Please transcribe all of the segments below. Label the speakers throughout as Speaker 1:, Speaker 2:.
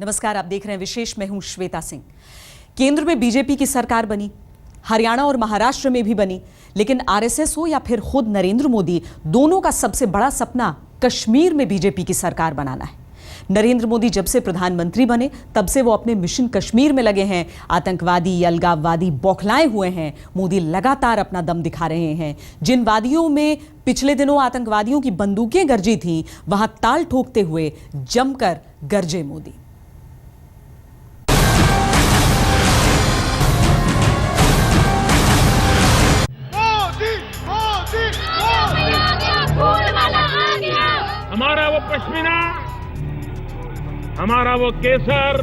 Speaker 1: नमस्कार, आप देख रहे हैं विशेष। मैं हूं श्वेता सिंह। केंद्र में बीजेपी की सरकार बनी, हरियाणा और महाराष्ट्र में भी बनी, लेकिन आरएसएस हो या फिर खुद नरेंद्र मोदी, दोनों का सबसे बड़ा सपना कश्मीर में बीजेपी की सरकार बनाना है। नरेंद्र मोदी जब से प्रधानमंत्री बने तब से वो अपने मिशन कश्मीर में लगे हैं। आतंकवादी, अलगाववादी बौखलाए हुए हैं। मोदी लगातार अपना दम दिखा रहे हैं। जिन वादियों में पिछले दिनों आतंकवादियों की बंदूकें गरजी थीं, वहां ताल ठोकते हुए जमकर गरजे मोदी।
Speaker 2: हमारा वो पश्मीना, हमारा वो केसर,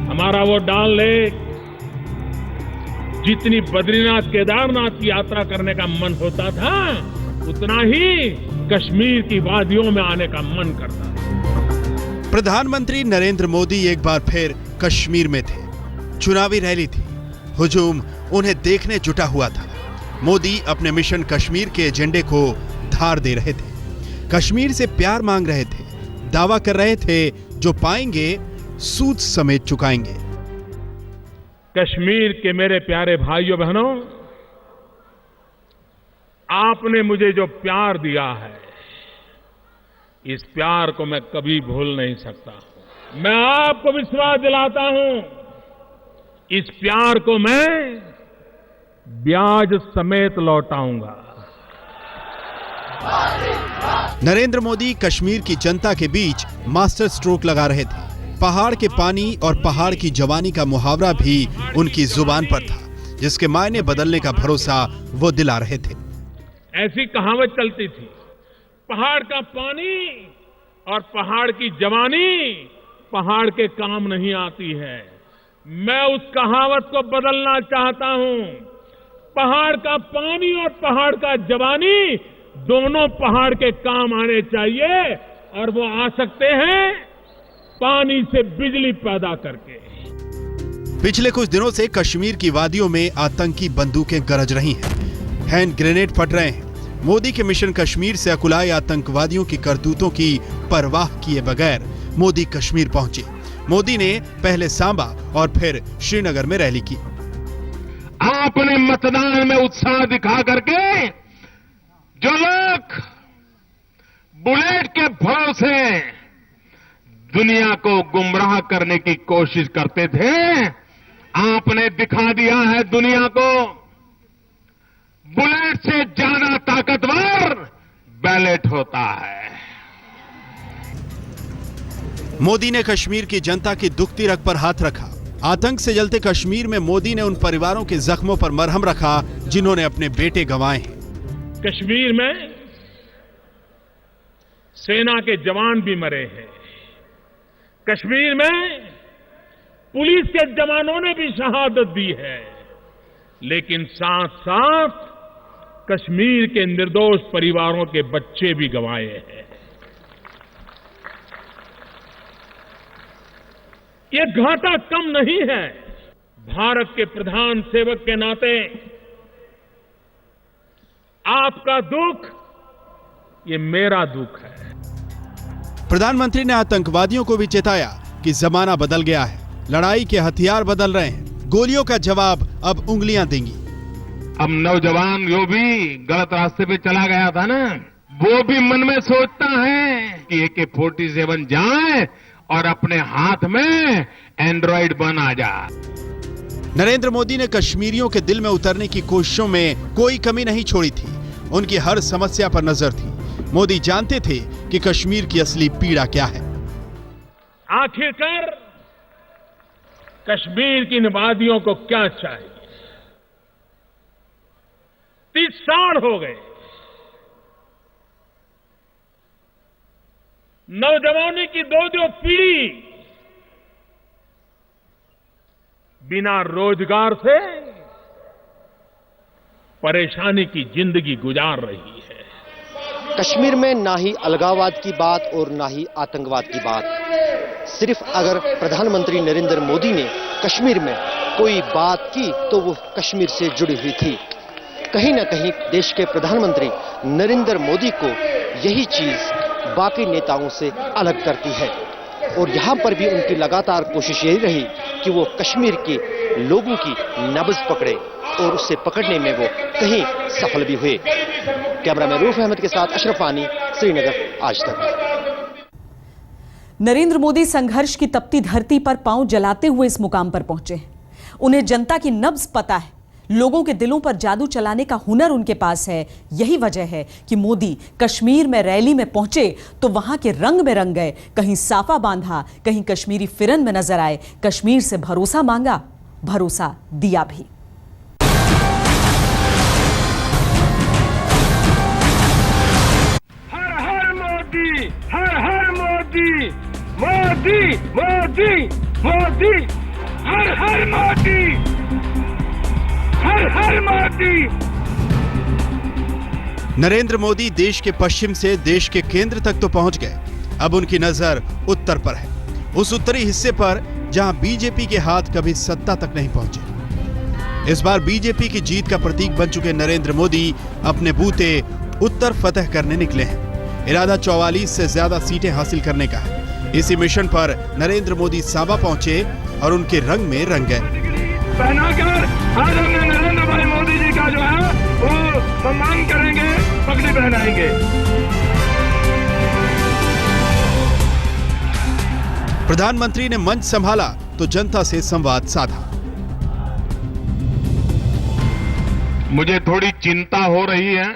Speaker 2: हमारा वो डाल लेक, जितनी बद्रीनाथ केदारनाथ की यात्रा करने का मन होता था, उतना ही कश्मीर की वादियों में आने का मन करता था।
Speaker 3: प्रधानमंत्री नरेंद्र मोदी एक बार फिर कश्मीर में थे। चुनावी रैली थी, हुजूम उन्हें देखने जुटा हुआ था। मोदी अपने मिशन कश्मीर के एजेंडे को धार दे रहे थे, कश्मीर से प्यार मांग रहे थे, दावा कर रहे थे जो पाएंगे सूद समेत चुकाएंगे।
Speaker 2: कश्मीर के मेरे प्यारे भाइयों बहनों, आपने मुझे जो प्यार दिया है, इस प्यार को मैं कभी भूल नहीं सकता। मैं आपको विश्वास दिलाता हूं, इस प्यार को मैं ब्याज समेत लौटाऊंगा।
Speaker 3: नरेंद्र मोदी कश्मीर की जनता के बीच मास्टर स्ट्रोक लगा रहे थे। पहाड़ के पानी और पहाड़ की जवानी का मुहावरा भी उनकी जुबान पर था, जिसके मायने बदलने का भरोसा वो दिला रहे थे।
Speaker 2: ऐसी कहावत चलती थी, पहाड़ का पानी और पहाड़ की जवानी पहाड़ के काम नहीं आती है। मैं उस कहावत को बदलना चाहता हूं। पहाड़ का पानी और पहाड़ का जवानी दोनों पहाड़ के काम आने चाहिए, और वो आ सकते हैं पानी से बिजली पैदा करके।
Speaker 3: पिछले कुछ दिनों से कश्मीर की वादियों में आतंकी बंदूकें गरज रही हैं, हैंड ग्रेनेड फट रहे हैं। मोदी के मिशन कश्मीर से अकुलाए आतंकवादियों की करतूतों की परवाह किए बगैर मोदी कश्मीर पहुंचे। मोदी ने पहले सांबा और फिर श्रीनगर में रैली की।
Speaker 2: आपने मतदान में उत्साह दिखा करके जो लोग बुलेट के भरोसे दुनिया को गुमराह करने की कोशिश करते थे, आपने दिखा दिया है दुनिया को बुलेट से ज्यादा ताकतवर बैलेट होता है।
Speaker 3: मोदी ने कश्मीर की जनता की दुखती रग पर हाथ रखा। आतंक से जलते कश्मीर में मोदी ने उन परिवारों के जख्मों पर मरहम रखा जिन्होंने अपने बेटे गंवाए हैं।
Speaker 2: कश्मीर में सेना के जवान भी मरे हैं। कश्मीर में पुलिस के जवानों ने भी शहादत दी है, लेकिन साथ साथ कश्मीर के निर्दोष परिवारों के बच्चे भी गंवाए हैं। ये घाटा कम नहीं है। भारत के प्रधान सेवक के नाते आपका दुख ये मेरा दुख है।
Speaker 3: प्रधानमंत्री ने आतंकवादियों को भी चेताया कि जमाना बदल गया है, लड़ाई के हथियार बदल रहे हैं, गोलियों का जवाब अब उंगलियां देंगी।
Speaker 2: अब नौजवान जो भी गलत रास्ते पे चला गया था ना, वो भी मन में सोचता है कि AK-47 जाए और अपने हाथ में एंड्रॉइड बन आ जाए।
Speaker 3: नरेंद्र मोदी ने कश्मीरियों के दिल में उतरने की कोशिशों में कोई कमी नहीं छोड़ी थी। उनकी हर समस्या पर नजर थी। मोदी जानते थे कि कश्मीर की असली पीड़ा क्या है।
Speaker 2: आखिरकार कश्मीर की इन वादियों को क्या चाहिए? 30 साल हो गए। नौजवानी की दो पीढ़ी बिना रोजगार से परेशानी की जिंदगी गुजार रही है।
Speaker 4: कश्मीर में ना ही अलगाववाद की बात और ना ही आतंकवाद की बात। सिर्फ अगर प्रधानमंत्री नरेंद्र मोदी ने कश्मीर में कोई बात की तो वो कश्मीर से जुड़ी हुई थी। कहीं ना कहीं देश के प्रधानमंत्री नरेंद्र मोदी को यही चीज बाकी नेताओं से अलग करती है। और यहाँ पर भी उनकी लगातार कोशिश यही रही कि वो कश्मीर के लोगों की नब्ज पकड़े और उससे पकड़ने में वो कहीं सफल भी हुए। कैमरामैन रूफ अहमद के साथ अशरफ वानी, श्रीनगर, आज तक।
Speaker 1: नरेंद्र मोदी संघर्ष की तपती धरती पर पांव जलाते हुए इस मुकाम पर पहुंचे हैं। उन्हें जनता की नब्ज पता है, लोगों के दिलों पर जादू चलाने का हुनर उनके पास है। यही वजह है कि मोदी कश्मीर में रैली में पहुंचे तो वहां के रंग में रंग गए, कहीं साफा बांधा, कहीं कश्मीरी फिरन में नजर आए, कश्मीर से भरोसा मांगा, भरोसा दिया भी।
Speaker 5: हर हर मोदी, हर हर मोदी, मोदी मोदी मोदी, हर हर मोदी, हर हर मोदी।
Speaker 3: नरेंद्र मोदी देश के पश्चिम से देश के केंद्र तक तो पहुंच गए। अब उनकी नजर उत्तर पर है, उस उत्तरी हिस्से पर जहां बीजेपी के हाथ कभी सत्ता तक नहीं पहुंचे। इस बार बीजेपी की जीत का प्रतीक बन चुके नरेंद्र मोदी अपने बूते उत्तर फतह करने निकले हैं। इरादा 44 से ज्यादा सीटें हासिल करने का है। इसी मिशन पर नरेंद्र मोदी सांबा पहुंचे और उनके रंग में रंग गए।
Speaker 5: पहनाकर आज हमने नरेंद्र भाई मोदी जी का जो है वो सम्मान करेंगे, पगड़ी पहनाएंगे।
Speaker 3: प्रधानमंत्री ने मंच संभाला तो जनता से संवाद साधा।
Speaker 2: मुझे थोड़ी चिंता हो रही है।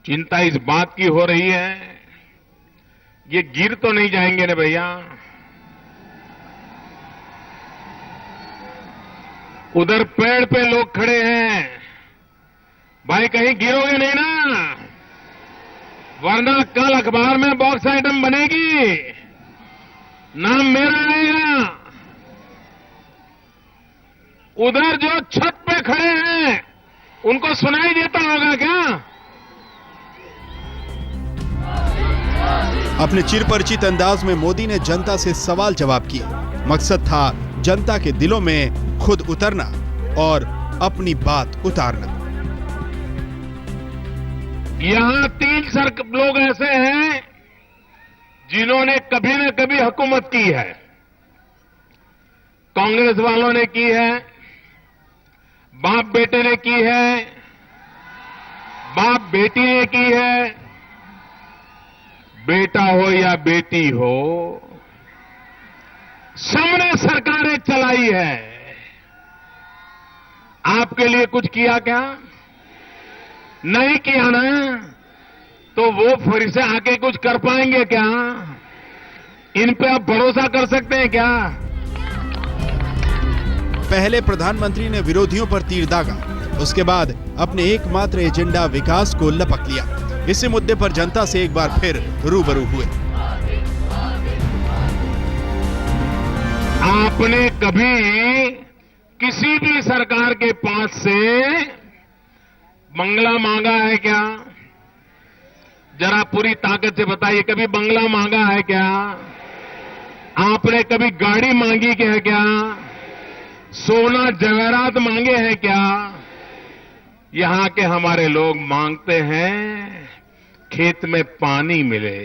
Speaker 2: चिंता इस बात की हो रही है, ये गिर तो नहीं जाएंगे ना भैया। उधर पेड़ पे लोग खड़े हैं, भाई कहीं गिरोगे नहीं ना, वरना कल अखबार में बॉक्स आइटम बनेगी, नाम मेरा आएगा। उधर जो छत पे खड़े हैं उनको सुनाई देता होगा क्या?
Speaker 3: अपने चिरपरिचित अंदाज में मोदी ने जनता से सवाल जवाब किए। मकसद था जनता के दिलों में खुद उतरना और अपनी बात उतारना।
Speaker 2: यहां 3 लोग ऐसे हैं जिन्होंने कभी न कभी हुकूमत की है। कांग्रेस वालों ने की है, बाप बेटे ने की है, बाप बेटी ने की है, बेटा हो या बेटी हो, सबने सरकारें चलाई है। आपके लिए कुछ किया क्या? नहीं किया ना, तो वो फिर से आके कुछ कर पाएंगे क्या? इन पे आप भरोसा कर सकते हैं क्या?
Speaker 3: पहले प्रधानमंत्री ने विरोधियों पर तीर दागा, उसके बाद अपने एकमात्र एजेंडा विकास को लपक लिया। इसी मुद्दे पर जनता से एक बार फिर रूबरू हुए।
Speaker 2: आपने कभी किसी भी सरकार के पास से बंगला मांगा है क्या? जरा पूरी ताकत से बताइए, कभी बंगला मांगा है क्या? आपने कभी गाड़ी मांगी है क्या? सोना जवेरात मांगे हैं क्या? यहां के हमारे लोग मांगते हैं खेत में पानी मिले।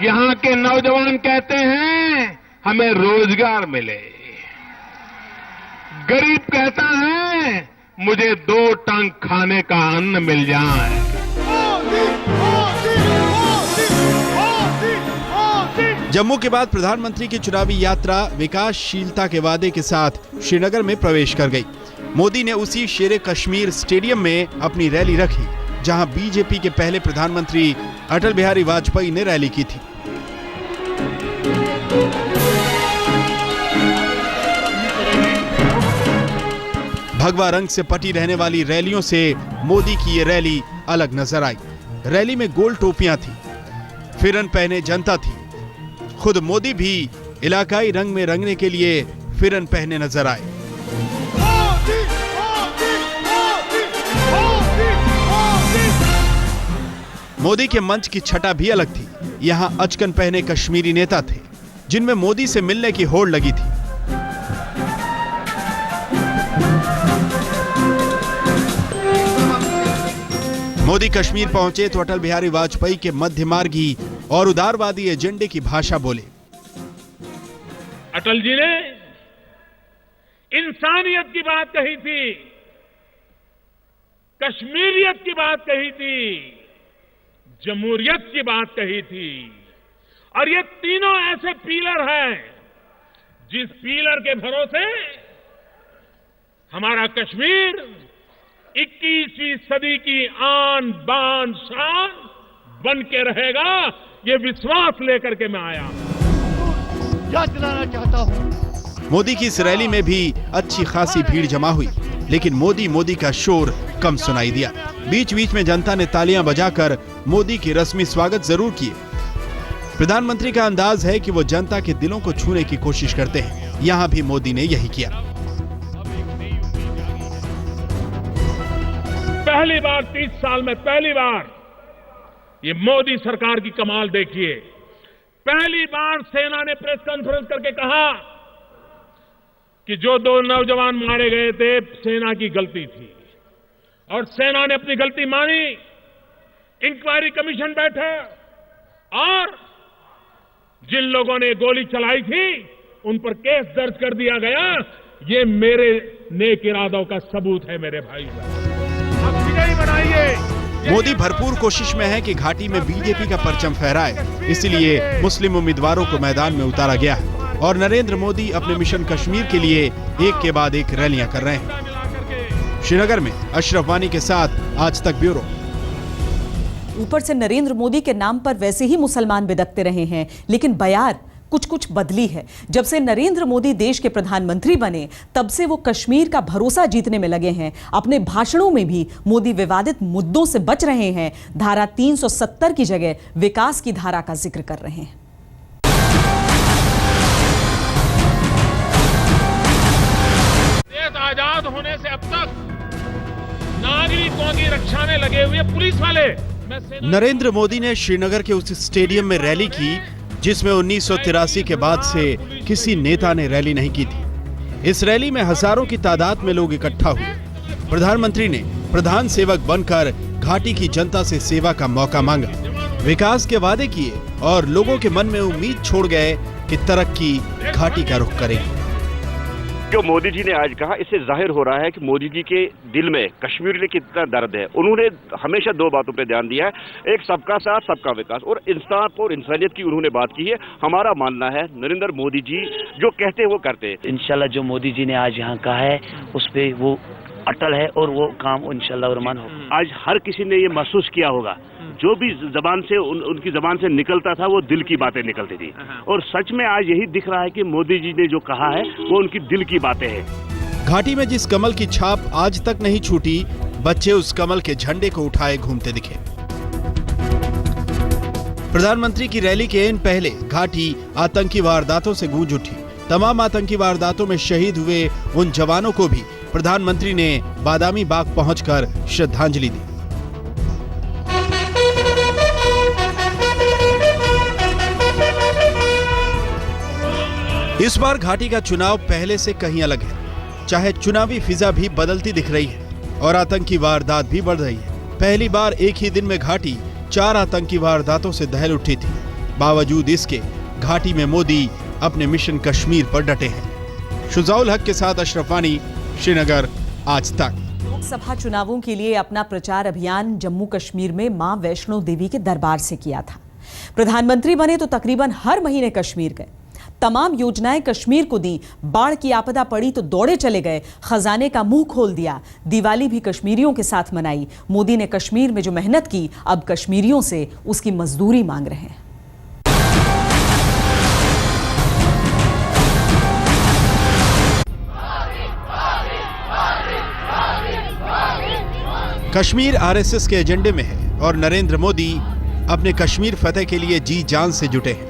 Speaker 2: यहां के नौजवान कहते हैं हमें रोजगार मिले। गरीब कहता है मुझे 2 टंक खाने का अन्न मिल जाए।
Speaker 3: जम्मू के बाद प्रधानमंत्री की चुनावी यात्रा विकासशीलता के वादे के साथ श्रीनगर में प्रवेश कर गई। मोदी ने उसी शेरे कश्मीर स्टेडियम में अपनी रैली रखी, जहां बीजेपी के पहले प्रधानमंत्री अटल बिहारी वाजपेयी ने रैली की थी। भगवा रंग से पटी रहने वाली रैलियों से मोदी की ये रैली अलग नजर आई। रैली में गोल टोपियां थी, फिरन पहने जनता थी। खुद मोदी भी इलाकाई रंग में रंगने के लिए फिरन पहने नजर आए। मोदी के मंच की छटा भी अलग थी। यहां अचकन पहने कश्मीरी नेता थे, जिनमें मोदी से मिलने की होड़ लगी थी। मोदी कश्मीर पहुंचे तो अटल बिहारी वाजपेयी के मध्यमार्गी और उदारवादी एजेंडे की भाषा बोले।
Speaker 2: अटल जी ने इंसानियत की बात कही थी, कश्मीरियत की बात कही थी, जमहूरियत की बात कही थी। और ये तीनों ऐसे पीलर हैं जिस पीलर के भरोसे हमारा कश्मीर 21वीं सदी की आन बान शान बन के रहेगा, ये विश्वास लेकर के मैं आया हूं।
Speaker 4: याद दिलाना चाहता हूं।
Speaker 3: मोदी की इस रैली में भी अच्छी खासी भीड़ जमा हुई, लेकिन मोदी का शोर कम सुनाई दिया। बीच बीच में जनता ने तालियां बजाकर मोदी की रस्मी स्वागत जरूर किए। प्रधानमंत्री का अंदाज है कि वो जनता के दिलों को छूने की कोशिश करते हैं। यहां भी मोदी ने यही किया।
Speaker 2: पहली बार 30 साल में पहली बार ये मोदी सरकार की कमाल देखिए। पहली बार सेना ने प्रेस कॉन्फ्रेंस करके कहा कि जो 2 नौजवान मारे गए थे सेना की गलती थी, और सेना ने अपनी गलती मानी। इंक्वायरी कमीशन बैठा और जिन लोगों ने गोली चलाई थी उन पर केस दर्ज कर दिया गया। ये मेरे नेक इरादों का सबूत है मेरे भाई। अब विजयी बनाइए।
Speaker 3: मोदी भरपूर कोशिश में है कि घाटी में बीजेपी का परचम फहराए, इसलिए मुस्लिम उम्मीदवारों को मैदान में उतारा गया है और नरेंद्र मोदी अपने मिशन कश्मीर के लिए एक के बाद एक रैलियां कर रहे हैं। श्रीनगर में अशरफ वानी के साथ आज तक ब्यूरो।
Speaker 1: ऊपर से नरेंद्र मोदी के नाम पर वैसे ही मुसलमान बिदकते रहे हैं, लेकिन बयार कुछ बदली है। जब से नरेंद्र मोदी देश के प्रधानमंत्री बने तब से वो कश्मीर का भरोसा जीतने में लगे हैं। अपने भाषणों में भी मोदी विवादित मुद्दों से बच रहे हैं। धारा 370 की जगह विकास की धारा का जिक्र कर रहे हैं।
Speaker 2: देश आजाद होने से अब तक नागरिकों की रक्षा में लगे हुए पुलिस वाले।
Speaker 3: नरेंद्र मोदी ने श्रीनगर के उस स्टेडियम में रैली की जिसमें 1983 के बाद से किसी नेता ने रैली नहीं की थी। इस रैली में हजारों की तादाद में लोग इकट्ठा हुए। प्रधानमंत्री ने प्रधान सेवक बनकर घाटी की जनता से सेवा का मौका मांगा, विकास के वादे किए और लोगों के मन में उम्मीद छोड़ गए कि तरक्की घाटी का रुख करेगी।
Speaker 6: जो मोदी जी ने आज कहा, इससे जाहिर हो रहा है कि मोदी जी के दिल में कश्मीर में कितना दर्द है। उन्होंने हमेशा 2 बातों पे ध्यान दिया है, एक सबका साथ सबका विकास, और इंसाफ और इंसानियत की उन्होंने बात की है। हमारा मानना है नरेंद्र मोदी जी जो कहते हैं वो करते हैं।
Speaker 7: इंशाल्लाह जो मोदी जी ने आज यहाँ कहा है उस पे वो अटल है और वो काम इंशाल्लाह रहमान होगा।
Speaker 6: आज हर किसी ने ये महसूस किया होगा, जो भी जबान से उनकी जबान से निकलता था वो दिल की बातें निकलती थी, और सच में आज यही दिख रहा है कि मोदी जी ने जो कहा है वो उनकी दिल की बातें हैं।
Speaker 3: घाटी में जिस कमल की छाप आज तक नहीं छूटी, बच्चे उस कमल के झंडे को उठाए घूमते दिखे। प्रधानमंत्री की रैली के इन पहले घाटी आतंकी वारदातों से गूंज उठी। तमाम आतंकी वारदातों में शहीद हुए उन जवानों को भी प्रधानमंत्री ने बादामी बाग पहुंचकर श्रद्धांजलि दी। इस बार घाटी का चुनाव पहले से कहीं अलग है। चाहे चुनावी फिजा भी बदलती दिख रही है और आतंकी वारदात भी बढ़ रही है। पहली बार एक ही दिन में घाटी 4 आतंकी वारदातों से दहल उठी थी। बावजूद इसके घाटी में मोदी अपने मिशन कश्मीर पर डटे हैं। शुजाउल हक के साथ अशरफ वानी, श्रीनगर, आज तक।
Speaker 1: लोकसभा चुनावों के लिए अपना प्रचार अभियान जम्मू कश्मीर में मां वैष्णो देवी के दरबार से किया था। प्रधानमंत्री बने तो तकरीबन हर महीने कश्मीर गए। तमाम योजनाएं कश्मीर को दी। बाढ़ की आपदा पड़ी तो दौड़े चले गए, खजाने का मुंह खोल दिया। दिवाली भी कश्मीरियों के साथ मनाई। मोदी ने कश्मीर में जो मेहनत की, अब कश्मीरियों से उसकी मजदूरी मांग रहे हैं।
Speaker 3: कश्मीर आरएसएस के एजेंडे में है और नरेंद्र मोदी अपने कश्मीर फतेह के लिए जी जान से जुटे हैं।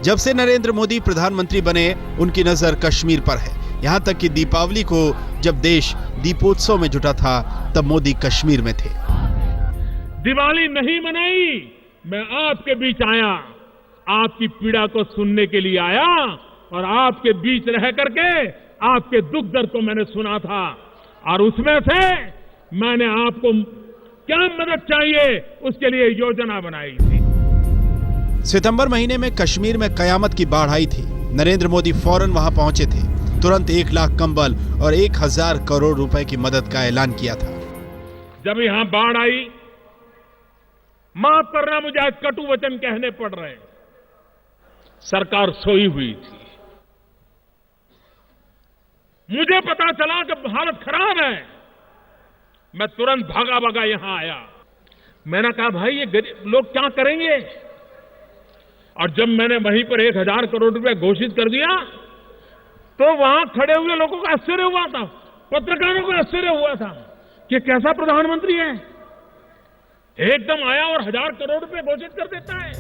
Speaker 3: जब से नरेंद्र मोदी प्रधानमंत्री बने उनकी नजर कश्मीर पर है। यहां तक कि दीपावली को जब देश दीपोत्सव में जुटा था तब मोदी कश्मीर में थे।
Speaker 2: दिवाली नहीं मनाई, मैं आपके बीच आया, आपकी पीड़ा को सुनने के लिए आया और आपके बीच रह करके आपके दुख दर्द को मैंने सुना था, और उसमें से मैंने आपको क्या मदद चाहिए उसके लिए योजना बनाई थी।
Speaker 3: सितंबर महीने में कश्मीर में कयामत की बाढ़ आई थी। नरेंद्र मोदी फौरन वहां पहुंचे थे। तुरंत 1 लाख कंबल और 1000 करोड़ रुपए की मदद का ऐलान किया था।
Speaker 2: जब यहां बाढ़ आई, माफ करना मुझे आज कटु वचन कहने पड़ रहे हैं, सरकार सोई हुई थी। मुझे पता चला कि हालत खराब है, मैं तुरंत भागा भागा यहां आया। मैंने कहा भाई ये गरीब लोग क्या करेंगे, और जब मैंने वहीं पर 1000 करोड़ रुपए घोषित कर दिया तो वहां खड़े हुए लोगों को आश्चर्य हुआ था, पत्रकारों को आश्चर्य हुआ था कि कैसा प्रधानमंत्री है, एकदम आया और 1000 करोड़ रुपए घोषित कर देता है।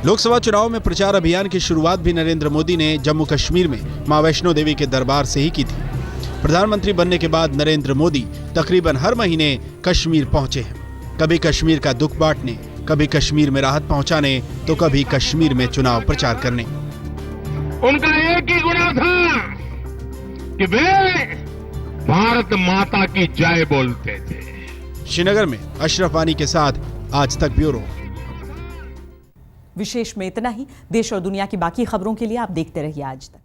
Speaker 3: लोकसभा चुनाव में प्रचार अभियान की शुरुआत भी नरेंद्र मोदी ने जम्मू कश्मीर में मां वैष्णो देवी के दरबार से ही की थी। प्रधानमंत्री बनने के बाद नरेंद्र मोदी तकरीबन हर महीने कश्मीर पहुंचे हैं। कभी कश्मीर का दुख बांटने, कभी कश्मीर में राहत पहुंचाने, तो कभी कश्मीर में चुनाव प्रचार करने।
Speaker 2: उनका एक ही गुना था कि वे भारत माता की जय बोलते थे।
Speaker 3: श्रीनगर में अशरफ वानी के साथ आज तक ब्यूरो।
Speaker 1: विशेष में इतना ही। देश और दुनिया की बाकी खबरों के लिए आप देखते रहिए आज तक।